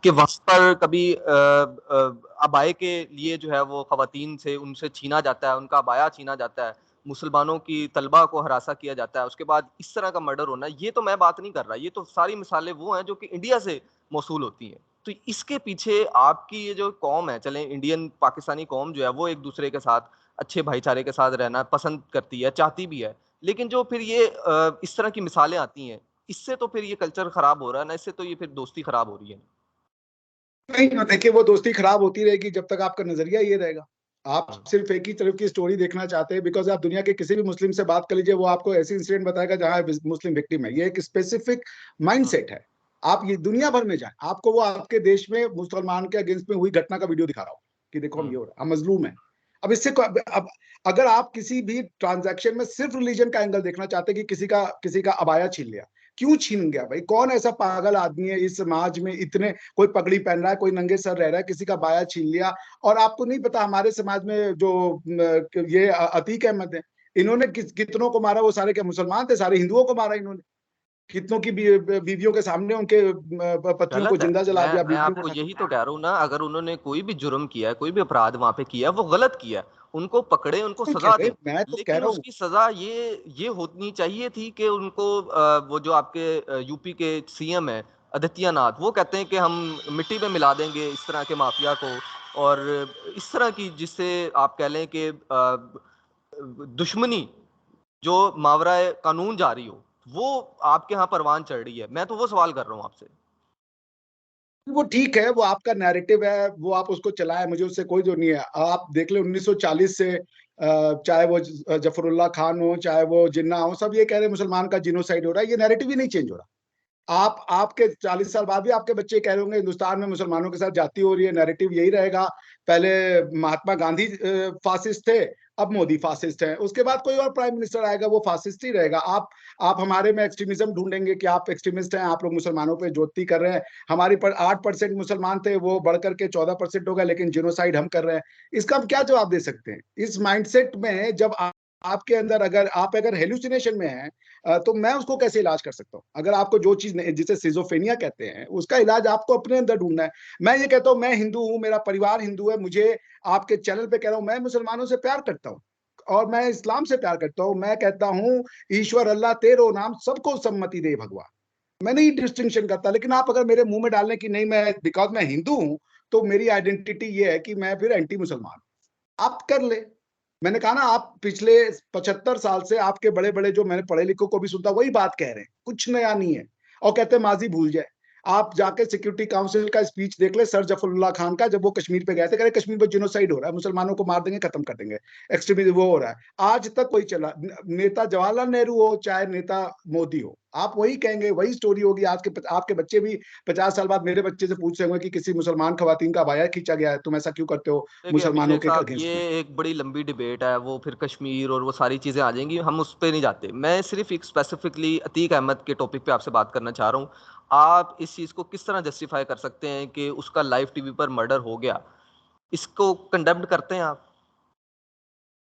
कि वहाँ पर कभी अबाए के लिए जो है वो ख़वातीन से उनसे छीना जाता है, उनका अबाया छीना जाता है, मुसलमानों की तलबा को हरासा किया जाता है, उसके बाद इस तरह का मर्डर होना, ये तो मैं बात नहीं कर रहा, ये तो सारी मिसालें वो हैं जो कि इंडिया से मौसूल होती हैं। तो इसके पीछे आपकी ये जो कौम है, चलें इंडियन पाकिस्तानी कौम जो है वो एक-दूसरे के साथ अच्छे भाईचारे के साथ रहना पसंद करती है, चाहती भी है। लेकिन जो फिर ये इस तरह की मिसालें आती हैं, इससे तो फिर ये कल्चर खराब हो रहा है ना, इससे तो ये फिर दोस्ती खराब हो रही है। नहीं, देखिए वो दोस्ती खराब होती रहेगी जब तक आपका नजरिया ये रहेगा। आप हुँ, सिर्फ एक ही तरफ की स्टोरी देखना चाहते हैं, बिकॉज़ आप दुनिया के किसी भी मुस्लिम से बात कर लीजिए, वो आपको ऐसी इंसिडेंट बताएगा जहाँ मुस्लिम विक्टिम है। ये एक स्पेसिफिक हुँ, माइंडसेट है। आप ये दुनिया भर में जाएँ, आपको वो आपके देश में मुसलमान के अगेंस्ट में हुई घटना का वीडियो दिखा रहा हो कि देखो हम हुँ, ये हो रहा है, हम मज़लूम हैं। अब इससे अब अगर आप किसी भी ट्रांज़ैक्शन में सिर्फ रिलीजन का एंगल देखना चाहते हैं कि किसी का अबाया छीन लिया, क्यों छीन गया भाई? कौन ऐसा पागल आदमी है इस समाज में, इतने कोई पगड़ी पहन रहा है, कोई नंगे सर रह रहा है, किसी का बाया छीन लिया। और आपको नहीं पता हमारे समाज में जो ये अतीक अहमद है, इन्होंने कितनों को मारा, वो सारे क्या मुसलमान थे? सारे हिंदुओं को मारा इन्होंने। कितनों की बीवियों के सामने उनके पतियों को गलत है। जिंदा जला दिया, मैं बीवियों को आपको उठा के यही तो कह रहा हूँ ना, अगर उन्होंने कोई भी जुर्म किया है, कोई भी अपराध वहाँ पे किया है, वो गलत किया है। उनको पकड़ें, उनको बिल्कुल कह सज़ा रहे, दें। मैं तो कह लेकिन रहा हूँ। उसकी सज़ा ये होनी चाहिए थी कि उनको वो जो आपके यूपी के सीएम हैं, आदित्यनाथ, वो कहते हैं कि हम मिट्टी में मिला देंगे इस तरह के माफिया को और इस तरह की जिससे आप कह लें कि दुश्मनी जो मावराए कानून जारी हो, वो आपके यहाँ परवान चढ़ रही है। मैं तो वो सवाल कर रहा हूँ आपसे। वो ठीक है, वो आपका नैरेटिव है, वो आप उसको चलाएँ, मुझे उससे कोई जो नहीं है। आप देख लें 1940 से चाहे वो जफरुल्लाह खान हो, चाहे वो जिन्ना हो, सब ये कह रहे हैं मुसलमान का जिनोसाइड हो रहा है, ये नैरेटिव ही नहीं चेंज हो रहा। आप आपके 40 साल बाद भी आपके बच्चे कह रहे होंगे हिंदुस्तान में मुसलमानों के साथ जाती हो रही है, नैरेटिव यही रहेगा। पहले महात्मा गांधी फासिस्ट थे, अब मोदी फासिस्ट है। उसके बाद कोई और प्राइम मिनिस्टर आएगा, वो फासिस्ट ही रहेगा। आप हमारे में एक्सट्रीमिज्म ढूंढेंगे कि आप एक्सट्रीमिस्ट हैं, आप लोग मुसलमानों पे ज्योति कर रहे हैं। हमारी पर 8% मुसलमान थे, वो बढ़कर के 14% हो गए, लेकिन जिनोसाइड हम कर रहे हैं। इसका हम क्या जवाब दे सकते हैं? इस माइंडसेट में जब आपके अंदर अगर हेलुसिनेशन में हैं, तो मैं उसको कैसे इलाज कर सकता हूँ? अगर आपको जो चीज़ जिसे सिज़ोफ्रेनिया कहते हैं, उसका इलाज आपको अपने अंदर ढूँढना है। मैं ये कहता हूँ, मैं हिंदू हूँ, मेरा परिवार हिंदू है, मुझे आपके चैनल पे कह रहा हूँ, मैं मुसलमानों से प्यार करता हूँ और मैं इस्लाम से प्यार करता हूँ। मैं कहता हूँ, ईश्वर अल्लाह तेरो नाम सबको सम्मति दे भगवान। मैं नहीं डिस्टिंक्शन करता, लेकिन आप अगर मेरे मुँह में डाल लें कि नहीं मैं बिकॉज़ मैं हिंदू हूँ, तो मेरी आइडेंटिटी ये है कि मैं फिर एंटी मुसलमान। आप कर ले। मैंने कहा ना, आप पिछले 75 साल से आपके बड़े-बड़े जो मैंने पढ़े-लिखों को भी सुनता वही बात कह रहे हैं, कुछ नया नहीं है और कहते हैं माज़ी भूल जाए। आप जाके सिक्योरिटी काउंसिल का स्पीच देख लें सर जफरुल्लाह खान का, जब वो कश्मीर पे गए थे, कह रहे कश्मीर में जिनोसाइड हो रहा है, मुसलमानों को मार देंगे, खत्म कर देंगे, एक्सट्रीमिज़्म वो हो रहा है। आज तक वही चला, नेता जवाहरलाल नेहरू हो, चाहे नेता मोदी हो, आप वही कहेंगे, वही स्टोरी होगी। आज के आपके बच्चे भी 50 साल बाद मेरे बच्चे से पूछ रहे होंगे कि किसी मुसलमान खवातीन का अबाया खींचा गया है, तुम ऐसा क्यों करते हो देखिए, मुसलमानों अभिषेक के साहब, ये अगेंस्ट में? एक बड़ी लंबी डिबेट है, वो फिर कश्मीर और वो सारी चीज़ें आ जाएँगी, हम उस पे नहीं जाते। मैं सिर्फ़ एक स्पेसिफ़िकली अतीक अहमद के टॉपिक पे आपसे बात करना चाह रहा हूँ। आप इस चीज़ को किस तरह जस्टिफ़ाई कर सकते हैं कि उसका लाइव टीवी पर मर्डर हो गया? इसको कंडेम्न्ड करते हैं आप?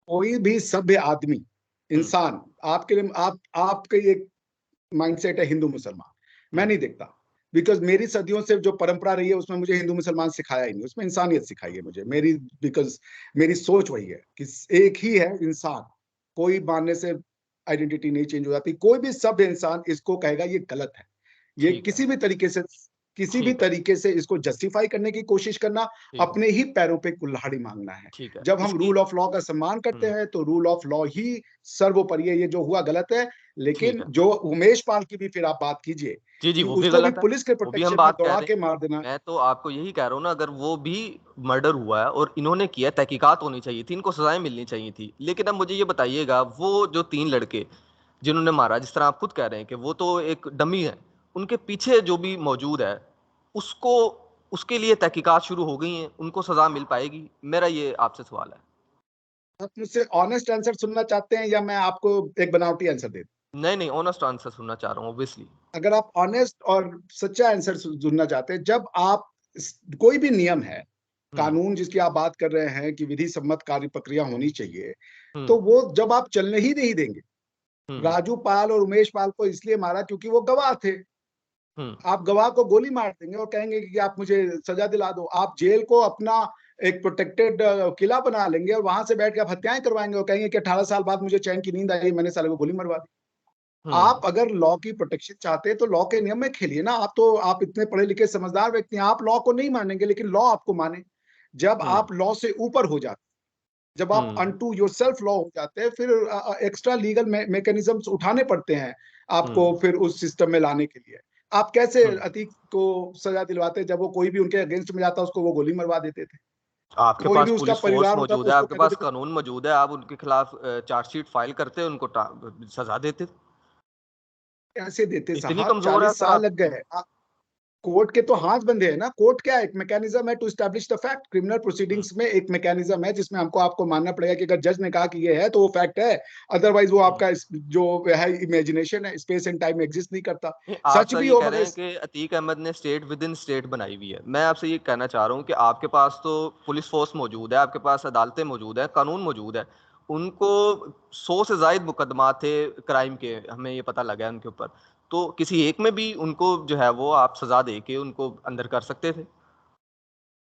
कोई भी सभ्य आदमी, हुँ, इंसान, आपके लिए आपका ये माइंडसेट है हिंदू मुसलमान, मैं हुँ, नहीं देखता। बिकॉज़ मेरी सदियों से जो परंपरा रही है उसमें मुझे हिंदू मुसलमान सिखाया ही नहीं, उसमें इंसानियत सिखाई है मुझे। बिकॉज़ मेरी सोच वही है कि एक ही है इंसान, कोई मानने से आइडेंटिटी नहीं चेंज हो जाती। कोई भी सभ्य इंसान इसको कहेगा ये गलत है। ये ठीक है, किसी भी ठीक है, तरीके से इसको जस्टिफाई करने की कोशिश करना, ठीक है, अपने ही पैरों पे कुल्हाड़ी माँगना है। ठीक है। जब हम इसकी रूल ऑफ लॉ का सम्मान करते हुँ, हैं, तो रूल ऑफ लॉ ही सर्वोपरि है। ये जो हुआ गलत है, ठीक लेकिन है। जो उमेश पाल की भी फिर आप बात कीजिए जी, जी, कि वो भी उसको भी गलत है। पुलिस के वो भी हम प्रोटेक्शन में बात कह दौड़ा रहे के हैं। मार देना। मैं तो आपको यही कह रहा हूँ ना, अगर वो भी मर्डर हुआ है और इन्होंने किया है, तहकीकात होनी चाहिए थी, इनको सज़ाएँ मिलनी चाहिए थी। लेकिन अब मुझे ये बताइएगा, वो जो 3 लड़के जिन्होंने मारा, जिस तरह आप खुद कह रहे हैं कि वो तो एक डमी है, उनके पीछे जो भी मौजूद है, उसको उसके लिए तहकीकात शुरू हो गई हैं, उनको सज़ा मिल पाएगी? मेरा ये आपसे सवाल है। आप मुझसे ऑनेस्ट आंसर सुनना चाहते हैं या मैं आपको एक बनावटी आंसर दे दूँ? नहीं, नहीं, ऑनेस्ट आंसर सुनना चाह रहा हूँ ऑब्वियसली। अगर आप ऑनेस्ट और सच्चा आंसर सुनना चाहते हैं, जब आप कोई भी नियम है, हुँ, कानून जिसकी आप बात कर रहे हैं कि विधि सम्मत कार्य प्रक्रिया होनी चाहिए, हुँ, तो वो जब आप चलने ही नहीं देंगे। हुँ, राजू पाल और उमेश पाल को इसलिए मारा क्योंकि वो गवाह थे। हुँ, आप गवाह को गोली मार देंगे और कहेंगे कि आप मुझे सजा दिला दो। आप जेल को अपना एक प्रोटेक्टेड किला बना लेंगे और वहां से बैठ के आप हत्याएं करवाएंगे और कहेंगे कि 18 साल बाद मुझे चैन की नींद आई, मैंने साले को गोली मरवा दी। आप हुँ, अगर लॉ की प्रोटेक्शन चाहते हैं तो लॉ के नियम में खेलिए ना। आप इतने पढ़े लिखे समझदार व्यक्ति हैं, आप लॉ को नहीं मानेंगे लेकिन लॉ आपको माने। जब हुँ, आप लॉ से ऊपर हो जाते, जब आप हुँ, अनटू योरसेल्फ लॉ हो जाते हैं, फिर एक्स्ट्रा लीगल मैकेनिज्म्स उठाने पड़ते हैं आपको हुँ, फिर उस सिस्टम में लाने के लिए। आप कैसे हुँ। अतीक को सजा दिलवाते, जब वो कोई भी उनके अगेंस्ट में जाता उसको वो गोली मरवा देते थे। आपके कोई भी पास उसका पुलिस फ़ोर्स परिवार होता मौजूद तो है, उसको आपके कहते पास थे कि कानून मौजूद है, आप उनके खिलाफ चार्जशीट फ़ाइल करते, उनको सज़ा देते। कैसे देते इतनी साहब, कमज़ोर है 40 सर साल आप? लग गए। कोर्ट के तो हाथ बंधे हैं ना। कोर्ट क्या एक मैकेनिज्म है to establish the fact. Criminal हुँ, प्रोसीडिंग्स में एक मैकेनिज्म है जिसमें हमको आपको मानना पड़ेगा कि अगर जज ने कहा कि ये है तो वो फैक्ट है, अदरवाइज वो हुँ। आपका जो है इमेजिनेशन है, स्पेस एंड टाइम एग्जिस्ट नहीं करता। नहीं, आप सच सर भी ये हो कह रहे मगर हैं कि अतीक अहमद ने स्टेट विद इन स्टेट बनाई हुई है। मैं आपसे ये कहना चाह रहा हूँ कि आपके पास तो पुलिस फ़ोर्स मौजूद है, आपके पास अदालतें मौजूद हैं, कानून मौजूद है। उनको 100 से ज़ायद मुकदमा थे क्राइम के, हमें ये पता लगा है उनके ऊपर। तो किसी एक में भी उनको जो है वो आप सज़ा दे के उनको अंदर कर सकते थे।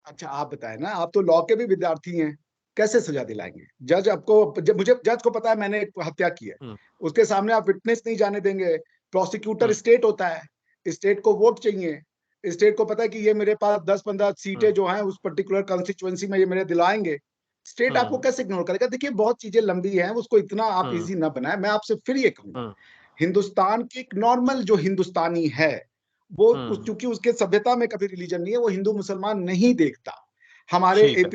अच्छा आप बताएं ना, आप तो लॉ के भी विद्यार्थी हैं, कैसे सजा दिलाएंगे? जज आपको, जब मुझे जज को पता है मैंने एक हत्या की है, हुँ, उसके सामने आप विटनेस नहीं जाने देंगे। प्रोसिक्यूटर हुँ, स्टेट होता है, स्टेट को वोट चाहिए, स्टेट को पता है कि ये मेरे पास 10-15 सीटें हुँ, जो हैं उस पर्टिकुलर कॉन्स्टिट्यूएंसी में ये मेरे दिलाएंगे। स्टेट आपको हुँ, कैसे इग्नोर करेगा? देखिए बहुत चीजें लंबी हैं, उसको इतना आप हुँ, इजी ना बनाए। मैं आपसे फिर ये कहूंगा, हुँ, हिंदुस्तान की एक नॉर्मल जो हिंदुस्तानी है, वो हुँ। चूंकि उसके सभ्यता में कभी रिलीजन नहीं है, वो हिंदू मुसलमान नहीं देखता। हमारे ठीक है।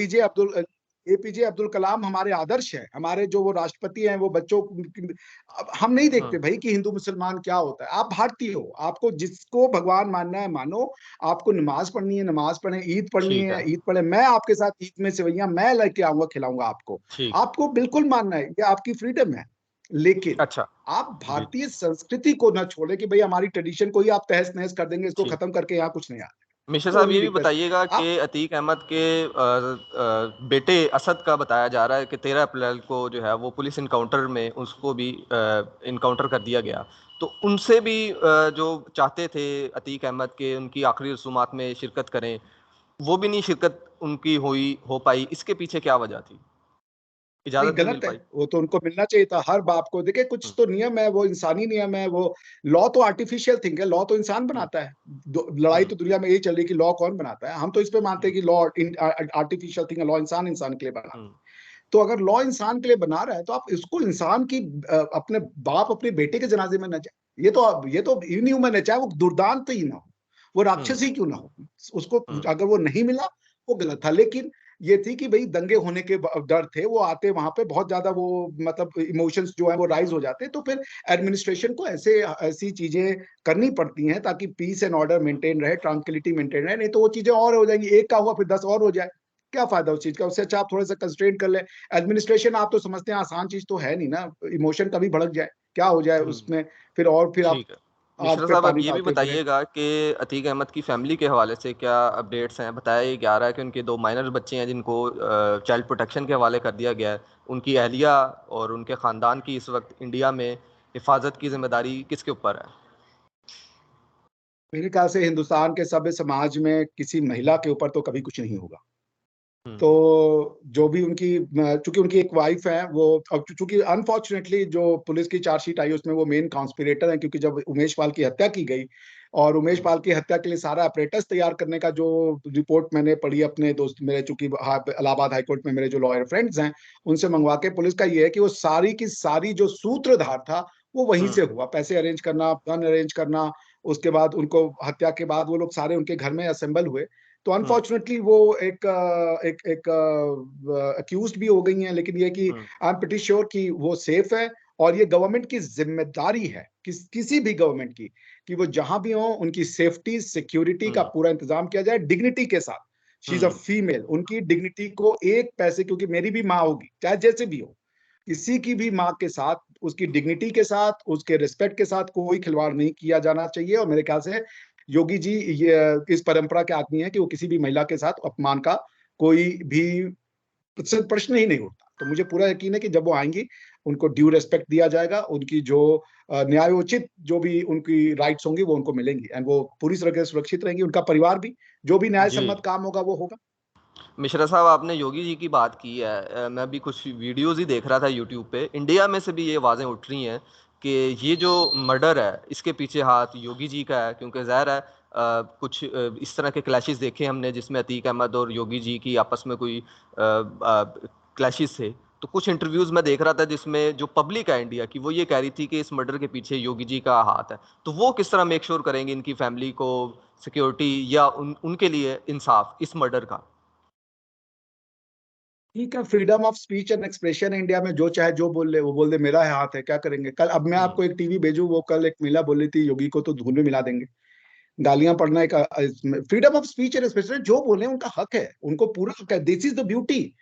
एपीजे अब्दुल कलाम हमारे आदर्श है, हमारे जो वो राष्ट्रपति हैं वो बच्चों अब हम नहीं हुँ, देखते भाई कि हिंदू मुसलमान क्या होता है। आप भारतीय हो, आपको जिसको भगवान मानना है मानो, आपको नमाज पढ़नी है नमाज पढ़े, ईद पढ़नी ठीक है है, ईद पढ़े। मैं आपके साथ ईद में सेवैयां मैं लेके आऊंगा, खिलाऊंगा आपको। ठीक है। आपको बिल्कुल मानना है, ये आपकी फ्रीडम है। लेकिन अच्छा, आप जी। भारतीय संस्कृति को ना छोड़े कि भाई हमारी ट्रेडिशन को ही आप तहस नहस कर देंगे, इसको ठीक। खत्म करके यहाँ कुछ नहीं आ। मिश्रा तो साहब वही ये भी रिक्वेस्ट बताइएगा आप। कि अतीक अहमद के बेटे असद का बताया जा रहा है कि 13 अप्रैल को जो है वो पुलिस इनकाउंटर में उसको भी इनकाउंटर कर दिया गया। तो उनसे भी जो चाहते थे अतीक अहमद के उनकी आखिरी रसूमात में शिरकत करें, वो भी नहीं शिरकत उनकी हो पाई। इसके पीछे क्या वजह थी? नहीं, इजाज़त नहीं मिल गलत है। पाई? वो तो उनको मिलना चाहिए था हर बाप को। देखिए कुछ हुँ, तो नियम है, वो इंसानी नियम है। वो लॉ तो आर्टिफिशियल थिंग है, लॉ तो इंसान हुँ, बनाता है। लड़ाई हुँ, तो दुनिया में यही चल रही है कि लॉ कौन बनाता है। हम तो इस पे मानते हुँ, हैं कि लॉ आर्टिफिशियल थिंग है, लॉ इंसान इंसान के लिए बना। हुँ, तो अगर लॉ इंसान के लिए बना रहा है तो आप इसको इंसान की अपने बाप अपने बेटे के जनाजे में न जाए। ये तो इनह्यूमन है, चाहे वो दुर्दांत ही ना हो, वो हुँ, राक्षस ही क्यों ना हो। उसको हुँ, अगर वो नहीं मिला, वो गलत था। लेकिन ये थी कि भई दंगे होने के डर थे, वो आते वहाँ पे बहुत ज़्यादा वो मतलब इमोशंस जो है वो राइज़ हो जाते हैं। तो फिर एडमिनिस्ट्रेशन को ऐसी चीज़ें करनी पड़ती हैं ताकि पीस एंड ऑर्डर मेंटेन रहे, ट्रांक्विलिटी मेंटेन रहे। नहीं तो वो चीज़ें और हो जाएँगी, एक का हुआ फिर 10 और हो जाए। क्या फ़ायदा उस चीज़ का? उससे अच्छा आप थोड़ा-सा कंस्ट्रेंट कर लें। एडमिनिस्ट्रेशन आप तो समझते हैं आसान चीज़ तो है नहीं ना, इमोशन कभी भड़क जाए, क्या हो जाए हुँ। उसमें, फिर आप ठीक है। आग मिश्रा पे साहब आप पानी ये भी डालते फिरें। बताइएगा कि अतीक अहमद की फ़ैमिली के हवाले से क्या अपडेट्स हैं? बताया ये जा रहा है कि उनके 2 माइनर बच्चे हैं जिनको चाइल्ड प्रोटेक्शन के हवाले कर दिया गया है। उनकी अहलिया और उनके ख़ानदान की इस वक़्त इंडिया में हिफ़ाज़त की ज़िम्मेदारी किसके ऊपर है? मेरे ख्याल से हिंदुस्तान के सभ्य समाज में किसी महिला के ऊपर तो कभी कुछ नहीं होगा। हुँ, तो जो भी उनकी चूँकि उनकी एक वाइफ़ है, वो अब चूँकि अनफॉर्च्यूनेटली जो पुलिस की चार्जशीट आई उसमें वो मेन कॉन्स्पिरेटर हैं, क्योंकि जब उमेश पाल की हत्या की गई और उमेश हुँ, पाल की हत्या के लिए सारा apparatus तैयार करने का जो रिपोर्ट मैंने पढ़ी अपने दोस्त मेरे, चूँकि इलाहाबाद हाई कोर्ट में मेरे जो लॉयर फ्रेंड्स हैं, उनसे मँगवा के, पुलिस का ये है कि वो सारी की सारी जो सूत्रधार था, वो वहीं हुँ, से हुआ। पैसे अरेंज करना, गन अरेंज करना, उसके बाद उनको हत्या के बाद वो लोग सारे उनके घर में असेंबल हुए। तो हुँ, अनफॉर्चुनेटली वो एक अक्यूज्ड भी हो गई हैं, लेकिन ये है कि हुँ, आई एम प्रीटी श्योर कि वो सेफ है। और ये गवर्नमेंट की ज़िम्मेदारी है, किसी भी गवर्नमेंट की, कि वो जहाँ भी हों उनकी सेफ्टी, सिक्योरिटी का हुँ, पूरा इंतज़ाम किया जाए डिग्निटी के साथ। She is a hmm, female, उनकी डिग्निटी को एक पैसे, क्योंकि मेरी भी माँ होगी, चाहे जैसे भी हो, किसी की भी माँ के साथ, उसकी डिग्निटी के साथ, उसके रिस्पेक्ट के साथ कोई खिलवाड़ नहीं किया जाना चाहिए। और मेरे ख्याल से योगी जी ये इस परंपरा के आदमी हैं कि वो किसी भी महिला के साथ अपमान का कोई भी प्रश्न ही नहीं उठता। तो मुझे पूरा यकीन है कि जब वो आएँगी उनको ड्यू रिस्पेक्ट दिया जाएगा, उनकी जो न्यायोचित जो भी उनकी राइट्स होंगी वो उनको मिलेंगी, एंड वो पूरी तरह से सुरक्षित रहेंगी, उनका परिवार भी, जो भी न्याय जी। सम्मत काम होगा वो होगा। मिश्रा साहब, आपने योगी जी की बात की है। मैं भी कुछ वीडियोज़ ही देख रहा था यूट्यूब पे। इंडिया में से भी ये आवाज़ें उठ रही हैं कि ये जो मर्डर है, इसके पीछे हाथ योगी जी का है, क्योंकि ज़ाहिर है कुछ इस तरह के क्लैशेज़ देखे हमने जिसमें अतीक अहमद और योगी जी की आपस में कोई क्लैशेज़ थे। तो कुछ इंटरव्यूज़ मैं देख रहा था जिसमें जो पब्लिक है इंडिया की, वो ये कह रही थी कि इस मर्डर के पीछे योगी जी का हाथ है। तो वो किस तरह मेक श्योर करेंगे इनकी फैमिली को सिक्योरिटी या उनके लिए इंसाफ इस मर्डर का? ठीक है, freedom of speech and expression है इंडिया में, जो चाहे जो बोल ले, वो बोल दे मेरा हाथ है, क्या करेंगे। कल अब मैं हुँ। आपको एक टीवी भेजूं, वो कल एक महिला बोल रही थी योगी को तो धूल में मिला देंगे। गालियां पढ़ना एक freedom of speech and expression, जो बोले उनका हक है, उनको पूरा हक है। This is the beauty.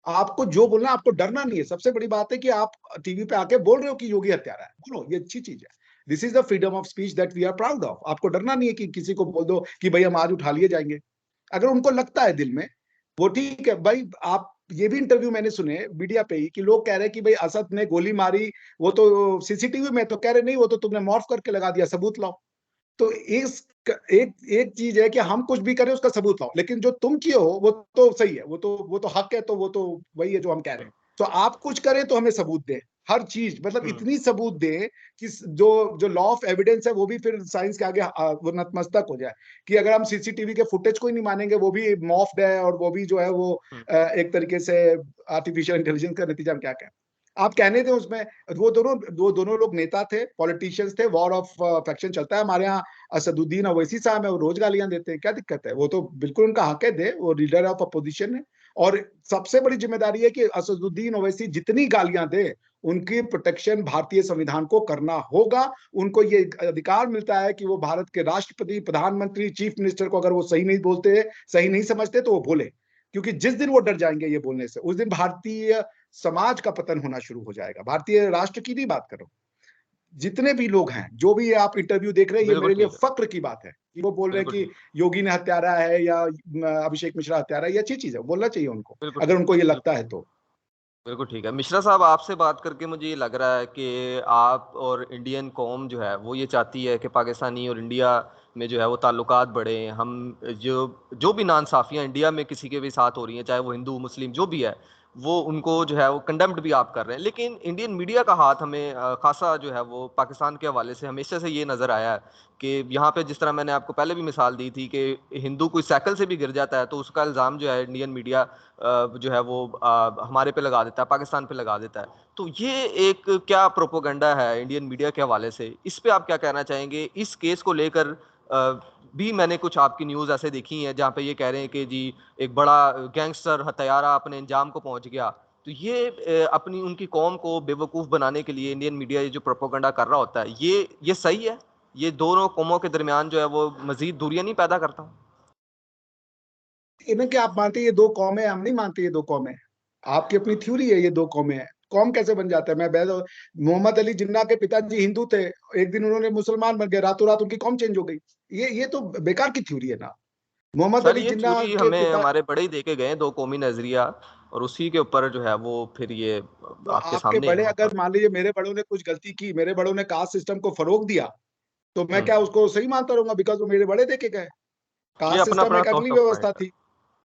आपको जो बोलना है, आपको डरना नहीं है। सबसे बड़ी बात है कि आप टीवी पे आके बोल रहे हो कि योगी हत्यारा है, बोलो, ये अच्छी चीज है। This is the freedom of speech that we are proud of. आपको डरना नहीं है कि किसी को बोल दो कि भाई हम आज उठा लिए जाएंगे। अगर उनको लगता है दिल में, वो ठीक है भाई। आप ये भी इंटरव्यू मैंने सुने मीडिया पे ही कि लोग कह रहे हैं कि भाई असद ने गोली मारी, वो तो सीसीटीवी में, तो कह रहे नहीं, वो तो तुमने मॉर्फ करके लगा दिया, सबूत लाओ। तो इस एक एक चीज है कि हम कुछ भी करें उसका सबूत लाओ, लेकिन जो तुम किए हो वो तो सही है, वो तो हक है, तो वो तो वही है जो हम कह रहे हैं। तो आप कुछ करें तो हमें सबूत दें, हर चीज, मतलब हुँ। इतनी सबूत दें कि जो जो लॉ ऑफ एविडेंस है वो भी फिर साइंस के आगे वो नतमस्तक हो जाए। कि अगर हम सीसीटीवी के फुटेज को ही नहीं मानेंगे, वो भी मॉफ्ड है, और वो भी जो है वो हुँ। एक तरीके से आर्टिफिशियल इंटेलिजेंस का नतीजा, हम क्या कहें। आप कहने थे उसमें, वो दोनों लोग नेता थे, पॉलिटिशियंस थे, वॉर ऑफ फैक्शन चलता है हमारे यहाँ। असदुद्दीन ओवैसी साहब है, वो रोज गालियां देते हैं, क्या दिक्कत है। वो तो बिल्कुल उनका हक है, दे, वो लीडर ऑफ अपोजिशन है। और सबसे बड़ी जिम्मेदारी है कि असदुद्दीन ओवैसी जितनी गालियां दे, उनकी प्रोटेक्शन भारतीय संविधान को करना होगा। उनको ये अधिकार मिलता है कि वो भारत के राष्ट्रपति, प्रधानमंत्री, चीफ मिनिस्टर को अगर वो सही नहीं बोलते, सही नहीं समझते, तो वो बोले। क्योंकि जिस दिन वो डर जाएंगे ये बोलने से, उस दिन भारतीय समाज का पतन होना शुरू हो जाएगा। भारतीय राष्ट्र की नहीं बात कर रहा हूं, जितने भी लोग हैं, जो भी आप इंटरव्यू देख रहे हैं, ये बिल्कुल मेरे लिए ठीक है। फक्र की बात है कि वो बोल रहे हैं बिल्कुल कि ठीक। योगी ने हत्यारा है या अभिषेक मिश्रा हत्यारा है। ये अच्छी चीज है, बोलना चाहिए उनको, बिल्कुल अगर ठीक। उनको ये लगता बिल्कुल है ठीक। तो। बिल्कुल ठीक है। मिश्रा साहब, आपसे बात करके मुझे ये लग रहा है कि आप और इंडियन कौम जो है वो ये चाहती है कि पाकिस्तानी और इंडिया में जो है वो ताल्लुकात बढ़ें। हम जो जो भी नाइंसाफ़ियाँ इंडिया में किसी के भी साथ हो रही हैं, चाहे वो हिंदू, मुस्लिम जो भी है, वो उनको जो है वो कंडेम्ड भी आप कर रहे हैं। लेकिन इंडियन मीडिया का हाथ हमें ख़ासा जो है वो पाकिस्तान के हवाले से हमेशा से ये नज़र आया है कि यहाँ पे जिस तरह मैंने आपको पहले भी मिसाल दी थी कि हिंदू कोई साइकिल से भी गिर जाता है तो उसका इल्ज़ाम जो है इंडियन मीडिया जो है वो हमारे पे लगा देता है, पाकिस्तान पे लगा देता है। तो ये एक क्या प्रोपेगेंडा है इंडियन मीडिया के हवाले से, इस पे आप क्या कहना चाहेंगे? इस केस को लेकर भी मैंने कुछ आपकी न्यूज़ ऐसे देखी हैं जहाँ पे ये कह रहे हैं कि जी एक बड़ा गैंगस्टर हत्यारा अपने अंजाम को पहुँच गया। तो ये अपनी उनकी कौम को बेवकूफ़ बनाने के लिए इंडियन मीडिया ये जो प्रोपेगेंडा कर रहा होता है, ये सही है? ये दोनों कौमों के दरमियान जो है वो मज़ीद दूरियाँ नहीं पैदा करता? इन्हें क्या आप मानते हैं ये दो कौमें, हम नहीं मानते ये दो कौमें। आपकी अपनी थ्योरी है, ये दो कौमें हैं। कौम कैसे बन जाता है? मोहम्मद अली जिन्ना के पिताजी हिंदू थे, एक दिन उन्होंने मुसलमान बन गए, रातों रात उनकी कौम चेंज हो गई। ये तो बेकार की थ्योरी है ना। मोहम्मद सर, अली ये जिन्ना थ्योरी के हमें पिता, हमारे बड़े ही देके गए हैं, दो कौमी नज़रिया, और उसी के ऊपर जो है वो फिर ये तो आपके आपके सामने है बड़े, मौका। अगर मान लीजिए मेरे बड़ों ने कुछ गलती की, मेरे बड़ों ने कास्ट सिस्टम को फरोग दिया, तो मैं हुँ। क्या उसको सही मानता रहूंगा? बिकॉज वो मेरे बड़े देके गए। ये कास्ट सिस्टम अपना-अपना एक सॉफ्ट अगली ऑफ व्यवस्था पॉइंट है। थी।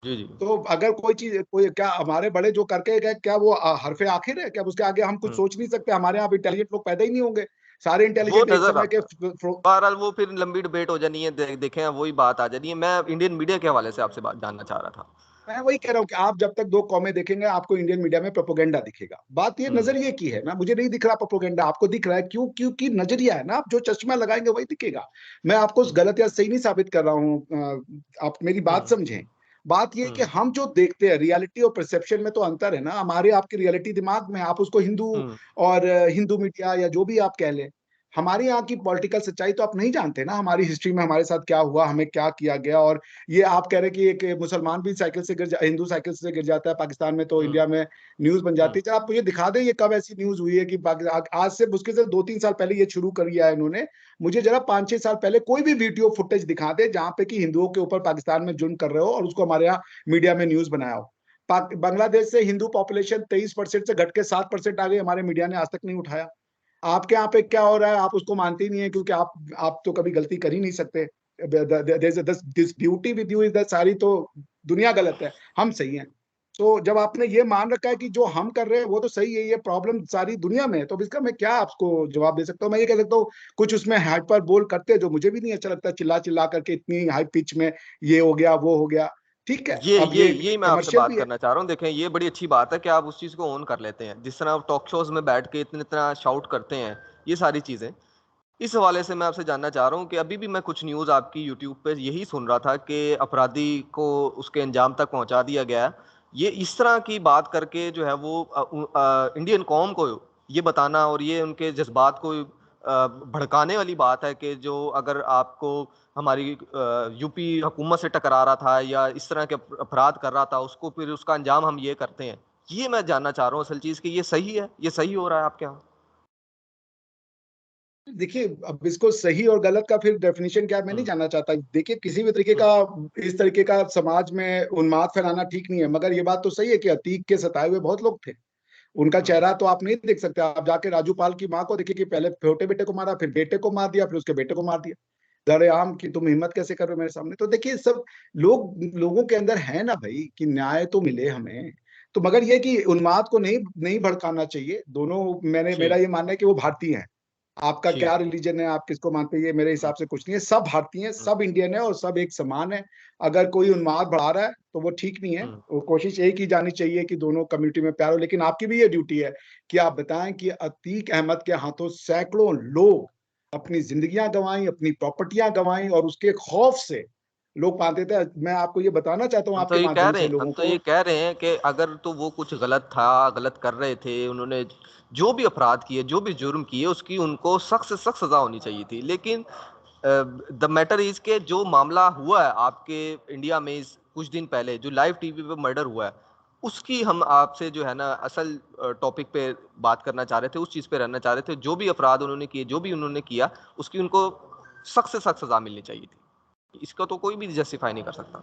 जी, जी। तो अगर कोई चीज, कोई क्या हमारे बड़े जो करके गए, क्या वो हरफे आखिर है? क्या उसके आगे हम कुछ हुँ। सोच नहीं सकते? हमारे यहाँ इंटेलिजेंट लोग पैदा ही नहीं होंगे? सारे वो इंटेलिजेंट एक नज़र समय के आता है। बहरहाल वो फिर लंबी डिबेट हो जानी है, देखें वही बात आ जानी है। मैं इंडियन मीडिया के हवाले से आपसे बात जानना चाह रहा था। मैं वही कह रहा हूँ कि आप जब तक दो कौमें देखेंगे, आपको इंडियन मीडिया में प्रोपोगेंडा दिखेगा। बात ये हुँ। नजरिए की है ना, मुझे नहीं दिख रहा प्रोपोगेंडा, आपको दिख रहा है। क्यों? क्योंकि नजरिया है ना, आप जो चश्मा लगाएंगे वही दिखेगा। मैं आपको हुँ। गलत या सही नहीं साबित कर रहा हूँ, आप मेरी हुँ। बात समझें। बात ये है कि हुँ। हम जो देखते हैं, रियलिटी और परसेप्शन में तो अंतर है ना। हमारे आपकी रियलिटी दिमाग में, आप उसको हिंदू हुँ। और हिंदू मीडिया या जो भी आप कह लें, हमारे यहाँ की पॉलिटिकल सच्चाई तो आप नहीं जानते ना। हमारी हिस्ट्री में हमारे साथ क्या हुआ, हमें क्या किया गया। और ये आप कह रहे हैं कि एक मुसलमान भी साइकिल से हिंदू साइकिल से गिर जाता है पाकिस्तान में, तो हुँ। इंडिया में न्यूज बन हुँ। जाती है। जरा आप मुझे दिखा दें ये कब ऐसी न्यूज हुई है कि आज से मुश्किल से 2-3 साल पहले ये शुरू कर लिया है इन्होंने। मुझे जरा 5-6 साल पहले कोई भी वीडियो फुटेज दिखा दे जहां पे कि हिंदुओं के ऊपर पाकिस्तान में जुल्म कर रहे हो और उसको हमारे यहाँ मीडिया में न्यूज बनाया हो। बांग्लादेश से हिंदू पॉपुलेशन 23% से घट के 7% आ गई, हमारे मीडिया ने आज तक नहीं उठाया। आपके यहाँ पे क्या हो रहा है आप उसको मानते ही नहीं है, क्योंकि आप तो कभी गलती कर ही नहीं सकते। This beauty with you is that सारी तो दुनिया गलत है, हम सही हैं। तो जब आपने ये मान रखा है कि जो हम कर रहे हैं वो तो सही है, ये प्रॉब्लम सारी दुनिया में है, तो अब इसका मैं क्या आपको जवाब दे सकता हूँ? मैं ये कह सकता हूँ कुछ उसमें हाइपर बोल करते हैं जो मुझे भी नहीं अच्छा लगता, चिल्ला चिल्ला करके इतनी हाई पिच में ये हो गया वो हो गया, ठीक है, ये अब ये ये ये मैं आपसे कमर्शियल बात भी है। करना चाह रहा हूँ। देखें, ये बड़ी अच्छी बात है कि आप उस चीज़ को ओन कर लेते हैं। जिस तरह आप टॉक शोज़ में बैठ के इतना इतना शाउट करते हैं, ये सारी चीज़ें। इस हवाले से मैं आपसे जानना चाह रहा हूँ कि अभी भी मैं कुछ न्यूज़ आपकी यूट्यूब पे यही सुन रहा था कि अपराधी को उसके अंजाम तक पहुँचा दिया गया है। ये इस तरह की बात करके जो है वो इंडियन कौम को ये बताना और ये उनके जज़्बात को भड़काने वाली बात है कि जो अगर आपको हमारी यूपी हुकूमत से टकरा रहा था या इस तरह के अपराध कर रहा था, उसको फिर उसका अंजाम हम ये करते हैं। ये मैं जानना चाह रहा हूँ असल चीज़ कि ये सही है? ये सही हो रहा है आपके यहाँ? देखिए, अब इसको सही और गलत का फिर डेफिनेशन क्या है मैं नहीं हुँ, जानना चाहता। देखिए, किसी भी तरीके हुँ, का इस तरीके का समाज में उन्माद फैलाना ठीक नहीं है, मगर ये बात तो सही है कि अतीक के सताए हुए बहुत लोग थे। उनका हुँ, चेहरा तो आप नहीं देख सकते। आप जाके राजू पाल की माँ को देखिए कि पहले छोटे बेटे को मारा, फिर बेटे को मार दिया, फिर उसके बेटे को मार दिया। दरेआम कि तुम हिम्मत कैसे कर रहे हो मेरे सामने? तो देखिए सब लोगों के अंदर है ना भाई कि न्याय तो मिले हमें। तो मगर ये कि उन्माद को नहीं नहीं भड़काना चाहिए। दोनों मेरा जी, ये मानना है कि वो भारतीय हैं। आपका जी, क्या रिलीजन है, आप किसको मानते हैं, ये मेरे हुँ, हिसाब से कुछ नहीं है। सब भारतीय हैं, हुँ, सब इंडियन है और सब एक समान है। अगर कोई उन्माद बढ़ा रहा है तो वो ठीक नहीं है। हुँ। वो कोशिश यही की जानी चाहिए कि दोनों कम्युनिटी में प्यार हो। लेकिन आपकी भी ये ड्यूटी है कि आप बताएं कि अतीक अहमद के हाथों सैकड़ों लोग अपनी जिंदगियां गंवाई, अपनी प्रॉपर्टियां गंवाई और उसके खौफ से लोग पाते थे। मैं आपको ये बताना चाहता हूँ आपके माध्यम से हम लोगों तो को। ये कह रहे हैं कि अगर तो वो कुछ गलत था, गलत कर रहे थे, उन्होंने जो भी अपराध किए, जो भी जुर्म किए, उसकी उनको सख्त से सख्त सज़ा होनी चाहिए थी। लेकिन द मैटर इज़ के जो मामला हुआ है आपके इंडिया में इस कुछ दिन पहले, जो लाइव टीवी पे मर्डर हुआ है, उसकी हम आपसे जो है ना असल टॉपिक पे बात करना चाह रहे थे, उस चीज़ पे रहना चाह रहे थे। जो भी अपराध उन्होंने किए, जो भी उन्होंने किया, उसकी उनको सख्त से सख्त सज़ा मिलनी चाहिए थी। इसका तो कोई भी जस्टिफाई नहीं कर सकता।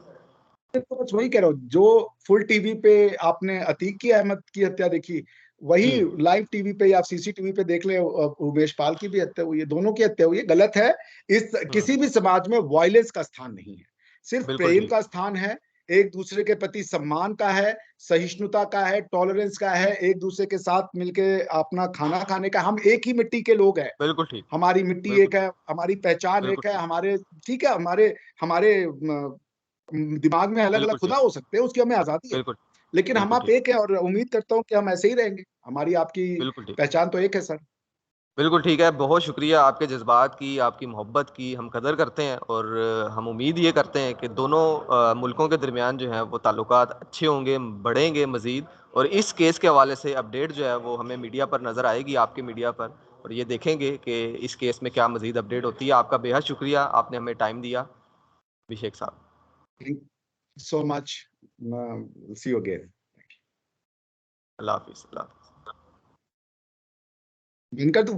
तो बस वही कह रहा हूँ, जो फुल टीवी पे आपने अतीक की अहमद की हत्या देखी, वही जी। लाइव टीवी पे या सीसीटीवी पे देख ले, उमेश पाल की भी हत्या हुई है, दोनों की हत्या हुई है। गलत है। इस हुँ, किसी भी समाज में वायलेंस का स्थान नहीं है, सिर्फ बिल्कुल प्रेम ठीक। का स्थान है। एक दूसरे के प्रति सम्मान का है, सहिष्णुता का है, टॉलरेंस का है, एक दूसरे के साथ मिलके अपना खाना खाने का। हम एक ही मिट्टी के लोग हैं। बिल्कुल ठीक, हमारी मिट्टी बिल्कुल एक है, ठीक, हमारी पहचान बिल्कुल एक है, ठीक, हमारे ठीक है, हमारे हमारे दिमाग में अलग-अलग बिल्कुल खुदा ठीक, हो सकते हैं, उसकी हमें आज़ादी है। बिल्कुल, लेकिन हम बिल्कुल आप ठीक, एक हैं और उम्मीद करता हूँ कि हम ऐसे ही रहेंगे। हमारी आपकी बिल्कुल ठीक। पहचान तो एक है सर। बिल्कुल ठीक है, बहुत शुक्रिया आपके जज़्बात की, आपकी मोहब्बत की हम कदर करते हैं और हम उम्मीद ये करते हैं कि दोनों मुल्कों के दरमियान जो है वो ताल्लुकात अच्छे होंगे, बढ़ेंगे मज़ीद और इस केस के हवाले से अपडेट जो है वो हमें मीडिया पर नज़र आएगी, आपके मीडिया पर और ये देखेंगे कि इस केस में क्या मज़ीद अपडेट होती है। आपका बेहद शुक्रिया, आपने हमें टाइम दिया, अभिषेक साहब। Thank so much. See you again. अल्लाह हाफ़िज़, अल्लाह हाफ़िज़। बंद कर दूँ?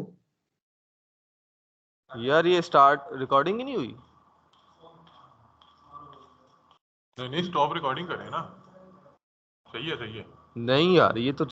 यार ये स्टार्ट रिकॉर्डिंग ही नहीं हुई। नहीं नहीं, स्टॉप रिकॉर्डिंग करें ना। सही है, सही है। नहीं यार, ये तो